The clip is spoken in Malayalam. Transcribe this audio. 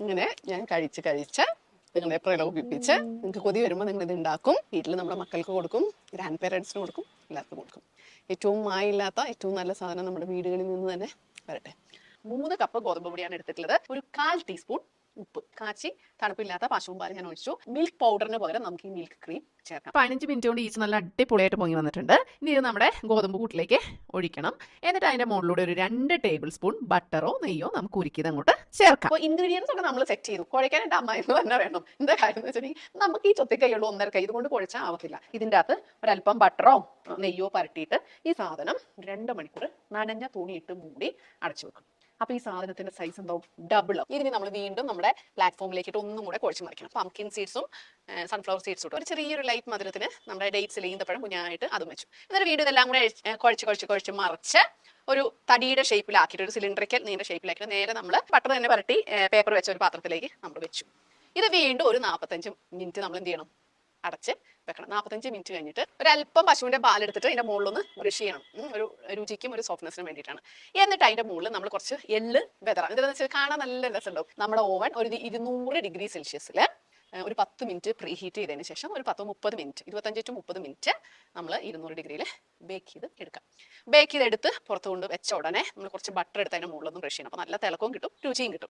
ഇങ്ങനെ ഞാൻ കഴിച്ച് നിങ്ങളെ പ്രലോഭിപ്പിച്ച് നിങ്ങൾക്ക് കൊതി വരുമ്പോൾ നിങ്ങൾ ഇത് ഉണ്ടാക്കും. വീട്ടിൽ നമ്മുടെ മക്കൾക്ക് കൊടുക്കും, ഗ്രാൻഡ് പേരൻസിന് കൊടുക്കും, എല്ലാവർക്കും കൊടുക്കും. ഏറ്റവും മായില്ലാത്ത ഏറ്റവും നല്ല സാധനം നമ്മുടെ വീടുകളിൽ നിന്ന് തന്നെ വരട്ടെ. 3 കപ്പ് ഗോതമ്പ് പൊടിയാണ് എടുത്തിട്ടുള്ളത്. ഒരു 1/4 ടീസ്പൂൺ ഉപ്പ്. കാച്ചി തണുപ്പില്ലാത്ത പശുവും പാൽ ഞാൻ ഒഴിച്ചു. മിൽക്ക് പൗഡറിന് പകരം നമുക്ക് ഈ മിൽക്ക് ക്രീം ചേർക്കാം. 15 മിനിറ്റ് കൊണ്ട് ഈച്ച് നല്ല അടിപൊളിയായിട്ട് പൊങ്ങി വന്നിട്ടുണ്ട്. ഇനി ഇത് നമ്മുടെ ഗോതമ്പ് കൂട്ടിലേക്ക് ഒഴിക്കണം. എന്നിട്ട് അതിന്റെ മുകളിലൂടെ ഒരു 2 ടേബിൾ സ്പൂൺ ബട്ടറോ നെയ്യോ നമുക്ക് ഉരുക്കിയത് അങ്ങോട്ട് ചേർക്കാം. അപ്പോൾ ഇൻഗ്രീഡിയൻസ് ഒക്കെ നമ്മൾ സെറ്റ് ചെയ്തു. കുഴക്കാൻ എൻ്റെ അമ്മായിന്ന് തന്നെ വേണം. എന്താ കാര്യം എന്ന് വെച്ചിട്ടുണ്ടെങ്കിൽ നമുക്ക് ഈ ചൊത്തിക്കൈയുള്ളൂ 1.5 കൈ, ഇതുകൊണ്ട് കുഴച്ചാൽ ആവത്തില്ല. ഇതിൻ്റെ അകത്ത് ഒരല്പം ബട്ടറോ നെയ്യോ പരട്ടിയിട്ട് ഈ സാധനം 2 മണിക്കൂർ നനഞ്ഞ തുണിയിട്ട് മൂടി അടച്ചു വെക്കും. അപ്പോൾ ഈ സാധനത്തിന്റെ സൈസ് എന്താവും? ഡബിൾ. ഇതിന് നമ്മൾ വീണ്ടും നമ്മുടെ പ്ലാറ്റ്ഫോമിലേക്കിട്ട് ഒന്നും കൂടെ കുഴച്ച് മറിക്കണം. പംകിൻ സീഡ്സും സൺഫ്ലവർ സീഡ്സും ഇട്ടു. ഒരു ചെറിയൊരു ലൈറ്റ് മധുരത്തിന് നമ്മുടെ ഡേറ്റ്സ് ഈന്തപ്പഴം കുഞ്ഞായിട്ട് അതും വെച്ചു. എന്നിട്ട് വീണ്ടും ഇതെല്ലാം കൂടെ കുഴച്ച് മറിച്ച് ഒരു തടിയുടെ ഷേപ്പിലാക്കിയിട്ട്, ഒരു സിലിണ്ടറിക്കൽ നീണ്ട ഷേപ്പിലാക്കിയിട്ട് നേരെ നമ്മൾ ബട്ടർ തന്നെ പരട്ടി പേപ്പർ വെച്ച ഒരു പാത്രത്തിലേക്ക് നമ്മൾ വെച്ചു. ഇത് വീണ്ടും ഒരു 45 മിനിറ്റ് നമ്മൾ എന്ത് ചെയ്യണം? അടച്ച് വെക്കണം. 45 മിനിറ്റ് കഴിഞ്ഞിട്ട് ഒരല്പം പശുവിന്റെ പാലെടുത്തിട്ട് അതിന്റെ മുകളിലൊന്ന് ബ്രഷ് ചെയ്യണം. ഒരു രുചിക്കും ഒരു സോഫ്റ്റ്നെസ്സിനും വേണ്ടിയിട്ടാണ്. എന്നിട്ട് അതിന്റെ മുകളിൽ നമ്മൾ കുറച്ച് എള്ള് വെതറാം. എന്താണെന്ന് വെച്ചാൽ കാണാൻ നല്ല രസമുണ്ടാവും. നമ്മുടെ ഓവൻ ഒരു 200 ഡിഗ്രി സെൽഷ്യസിൽ ഒരു 10 മിനിറ്റ് പ്രീ ഹീറ്റ് ചെയ്തതിന് ശേഷം ഒരു 10-30 മിനിറ്റ്, 25 to 30 മിനിറ്റ് നമ്മൾ 200 ഡിഗ്രിയിൽ ബേക്ക് ചെയ്ത് എടുക്കാം. ബേക്ക് ചെയ്തെടുത്ത് പുറത്തുകൊണ്ട് വെച്ച ഉടനെ നമ്മൾ കുറച്ച് ബട്ടർ എടുത്ത് അതിന്റെ മുകളിലൊന്നും ബ്രഷ് ചെയ്യണം. അപ്പോൾ നല്ല തിളക്കവും കിട്ടും, രുചിയും കിട്ടും.